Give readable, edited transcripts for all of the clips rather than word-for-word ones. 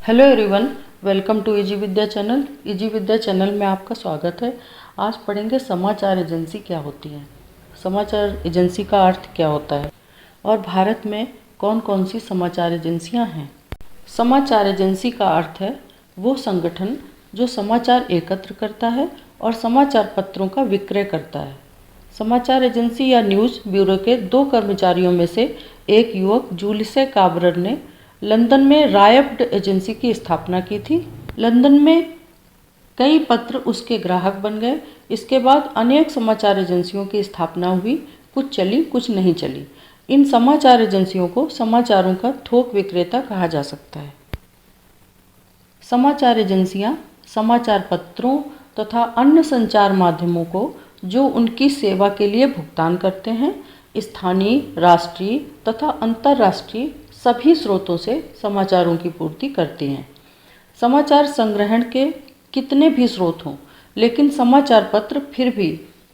Hello everyone, welcome to easy Vidya channel. Easy Vidya channel में आपका स्वागत है। आज पढ़ेंगे समाचार एजेंसी क्या होती है, समाचार एजेंसी का अर्थ क्या होता है और भारत में कौन कौन सी समाचार एजेंसियां हैं। समाचार एजेंसी का अर्थ है वो संगठन जो समाचार एकत्र करता है और समाचार पत्रों का विक्रय करता है। समाचार एजेंसी या न्यूज़ ब्यूरो के 2 कर्मचारियों में से एक युवक जूलिस काबरर ने लंदन में रायफ्ड एजेंसी की स्थापना की थी। लंदन में कई पत्र उसके ग्राहक बन गए। इसके बाद अनेक समाचार एजेंसियों की स्थापना हुई, कुछ चली कुछ नहीं चली। इन समाचार एजेंसियों को समाचारों का थोक विक्रेता कहा जा सकता है। समाचार एजेंसियां समाचार पत्रों तथा अन्य संचार माध्यमों को जो उनकी सेवा के लिए भुगतान करते हैं, स्थानीय, राष्ट्रीय तथा अंतर्राष्ट्रीय सभी स्रोतों से समाचारों की पूर्ति करती हैं। समाचार संग्रहण के कितने भी स्रोत हों, लेकिन समाचार पत्र फिर भी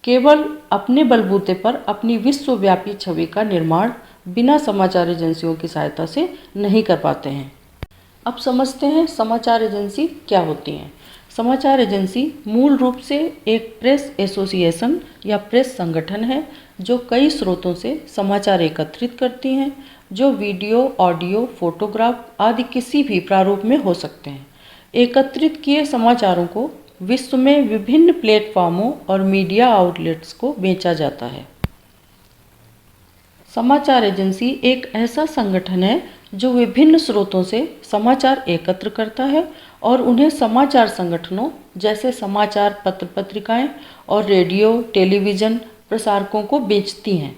केवल अपने बलबूते पर अपनी विश्वव्यापी छवि का निर्माण बिना समाचार एजेंसियों की सहायता से नहीं कर पाते हैं। अब समझते हैं समाचार एजेंसी क्या होती हैं। समाचार एजेंसी मूल रूप से एक प्रेस एसोसिएशन या प्रेस संगठन है जो कई स्रोतों से समाचार एकत्रित करती हैं, जो वीडियो, ऑडियो, फोटोग्राफ आदि किसी भी प्रारूप में हो सकते हैं। एकत्रित किए समाचारों को विश्व में विभिन्न प्लेटफॉर्मों और मीडिया आउटलेट्स को बेचा जाता है। समाचार एजेंसी एक ऐसा संगठन है जो विभिन्न स्रोतों से समाचार एकत्र करता है और उन्हें समाचार संगठनों जैसे समाचार पत्र पत्रिकाएं और रेडियो टेलीविज़न प्रसारकों को बेचती हैं।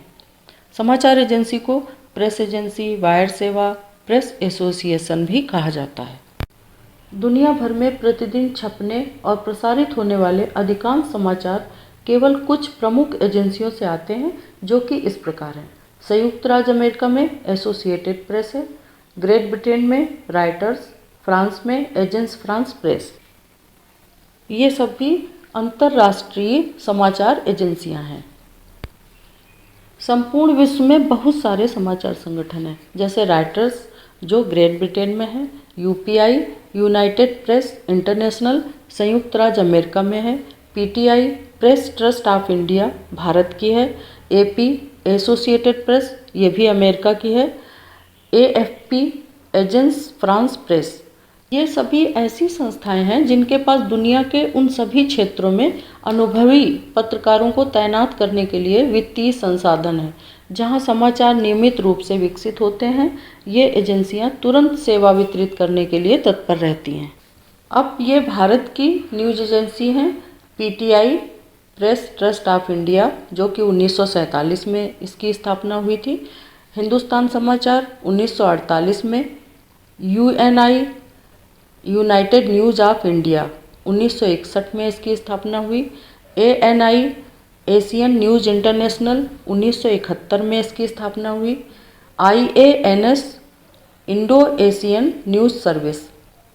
समाचार एजेंसी को प्रेस एजेंसी, वायर सेवा, प्रेस एसोसिएशन भी कहा जाता है। दुनिया भर में प्रतिदिन छपने और प्रसारित होने वाले अधिकांश समाचार केवल कुछ प्रमुख एजेंसियों से आते हैं, जो कि इस प्रकार हैं। संयुक्त राज्य अमेरिका में एसोसिएटेड प्रेस है, ग्रेट ब्रिटेन में राइटर्स, फ्रांस में एजेंस फ्रांस प्रेस। ये सभी अंतर्राष्ट्रीय समाचार एजेंसियां हैं। संपूर्ण विश्व में बहुत सारे समाचार संगठन हैं, जैसे राइटर्स जो ग्रेट ब्रिटेन में है, यूपीआई यूनाइटेड प्रेस इंटरनेशनल संयुक्त राज्य अमेरिका में है, PTI press trust of India Bharat की है, एपी एसोसिएटेड प्रेस ये भी अमेरिका की है, एएफपी एजेंस फ्रांस प्रेस। ये सभी ऐसी संस्थाएं हैं जिनके पास दुनिया के उन सभी क्षेत्रों में अनुभवी पत्रकारों को तैनात करने के लिए वित्तीय संसाधन है, जहां समाचार नियमित रूप से विकसित होते हैं। ये एजेंसियां तुरंत सेवा वितरित करने के लिए तत्पर रहती हैं। अब ये भारत की न्यूज़ एजेंसी हैं। PTI press trust of India जो कि 1947 में इसकी स्थापना हुई थी। हिंदुस्तान समाचार 1948 में। Uni United news of India 1961 में इसकी स्थापना हुई। एएनआई एशियन न्यूज़ इंटरनेशनल 1971 में इसकी स्थापना हुई। IANS Indo Asian news service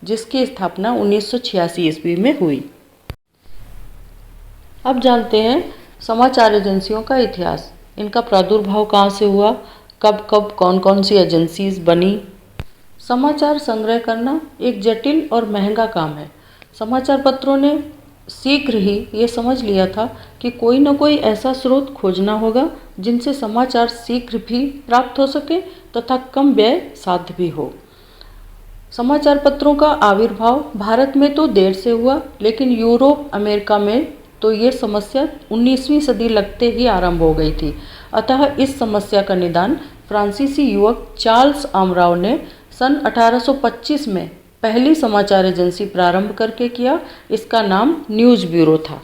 जिसकी स्थापना 1986 ईस्वी में हुई। अब जानते हैं समाचार एजेंसियों का इतिहास। इनका प्रादुर्भाव कहाँ से हुआ, कब कब कौन कौन सी एजेंसीज बनी। समाचार संग्रह करना एक जटिल और महंगा काम है। समाचार पत्रों ने शीघ्र ही ये समझ लिया था कि कोई न कोई ऐसा स्रोत खोजना होगा जिनसे समाचार शीघ्र भी प्राप्त हो सके तथा कम व्यय साध्य भी हो। समाचार पत्रों का आविर्भाव भारत में तो देर से हुआ, लेकिन यूरोप, अमेरिका में तो ये समस्या 19वीं सदी लगते ही आरंभ हो गई थी। अतः इस समस्या का निदान फ्रांसीसी युवक चार्ल्स आमराव ने सन 1825 में पहली समाचार एजेंसी प्रारंभ करके किया। इसका नाम न्यूज़ ब्यूरो था।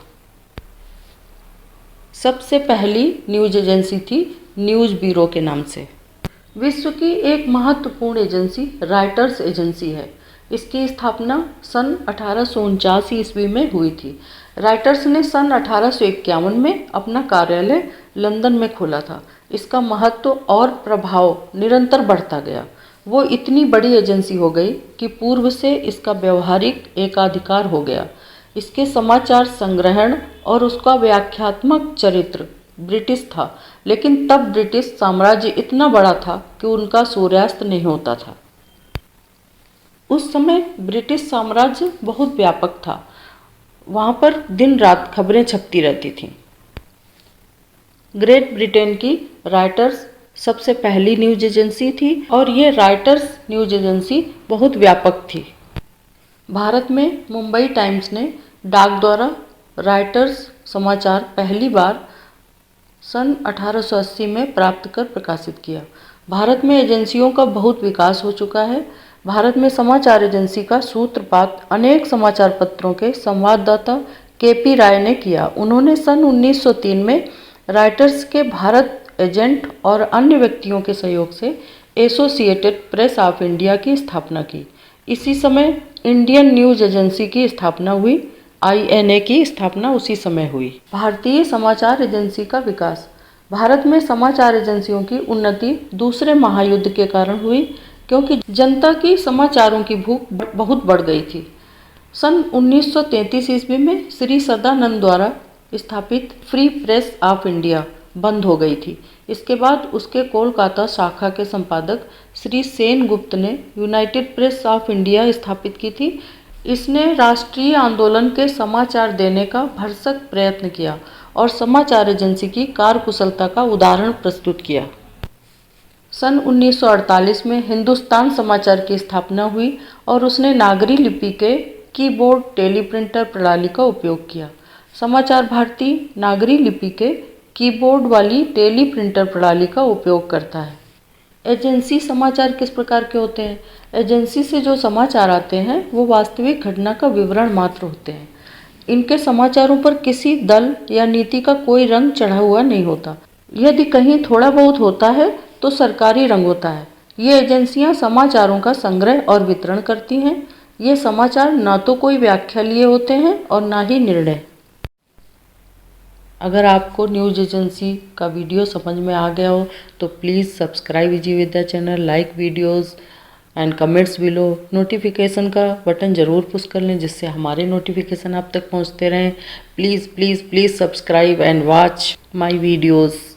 सबसे पहली न्यूज़ एजेंसी थी न्यूज़ ब्यूरो के नाम से। विश्व की एक महत्वपूर्ण एजेंसी राइटर्स एजेंसी है। इसकी स्थापना सन 1849 ईस्वी में हुई थी। राइटर्स ने सन 1851 में अपना कार्यालय लंदन में खोला था। इसका महत्व और प्रभाव निरंतर बढ़ता गया। वो इतनी बड़ी एजेंसी हो गई कि पूर्व से इसका व्यवहारिक एकाधिकार हो गया। इसके समाचार संग्रहण और उसका व्याख्यात्मक चरित्र ब्रिटिश था, लेकिन तब ब्रिटिश साम्राज्य इतना बड़ा था कि उनका सूर्यास्त नहीं होता था। उस समय ब्रिटिश साम्राज्य बहुत व्यापक था। वहाँ पर दिन रात खबरें छपती रहती थीं। ग्रेट ब्रिटेन की राइटर्स सबसे पहली न्यूज एजेंसी थी और ये राइटर्स न्यूज एजेंसी बहुत व्यापक थी। भारत में मुंबई टाइम्स ने डाक द्वारा राइटर्स समाचार पहली बार सन 1880 में प्राप्त कर प्रकाशित किया। भारत में एजेंसियों का बहुत विकास हो चुका है। भारत में समाचार एजेंसी का सूत्रपात अनेक समाचार पत्रों के संवाददाता केपी राय ने किया। उन्होंने सन 1903 में राइटर्स के भारत एजेंट और अन्य व्यक्तियों के सहयोग से एसोसिएटेड प्रेस ऑफ इंडिया की स्थापना की। इसी समय इंडियन न्यूज एजेंसी की स्थापना हुई। INA की स्थापना उसी समय हुई। भारतीय समाचार एजेंसी का विकास। भारत में समाचार एजेंसियों की उन्नति दूसरे महायुद्ध के कारण हुई, क्योंकि जनता की समाचारों की भूख बहुत बढ़ गई थी। सन 1933 ईस्वी में श्री सदानंद द्वारा स्थापित फ्री प्रेस ऑफ इंडिया बंद हो गई थी। इसके बाद उसके कोलकाता शाखा के संपादक श्री सेन गुप्त ने यूनाइटेड प्रेस ऑफ इंडिया स्थापित की थी। इसने राष्ट्रीय आंदोलन के समाचार देने का भरसक प्रयत्न किया और समाचार एजेंसी की कार्यकुशलता का उदाहरण प्रस्तुत किया। सन 1948 में हिंदुस्तान समाचार की स्थापना हुई और उसने नागरी लिपि के कीबोर्ड टेलीप्रिंटर प्रणाली का उपयोग किया। समाचार भारती नागरी लिपि के कीबोर्ड वाली टेलीप्रिंटर प्रणाली का उपयोग करता है। एजेंसी समाचार किस प्रकार के होते हैं? एजेंसी से जो समाचार आते हैं वो वास्तविक घटना का विवरण मात्र होते हैं। इनके समाचारों पर किसी दल या नीति का कोई रंग चढ़ा हुआ नहीं होता। यदि कहीं थोड़ा बहुत होता है तो सरकारी रंग होता है। ये एजेंसियां समाचारों का संग्रह और वितरण करती हैं। ये समाचार न तो कोई व्याख्या लिए होते हैं और न ही निर्णय। अगर आपको न्यूज़ एजेंसी का वीडियो समझ में आ गया हो तो please subscribe Vijay Vidya channel, like videos and comments below. Notification का बटन ज़रूर पुश कर लें जिससे हमारे नोटिफिकेशन आप तक पहुंचते रहें। Please please please subscribe and watch my videos.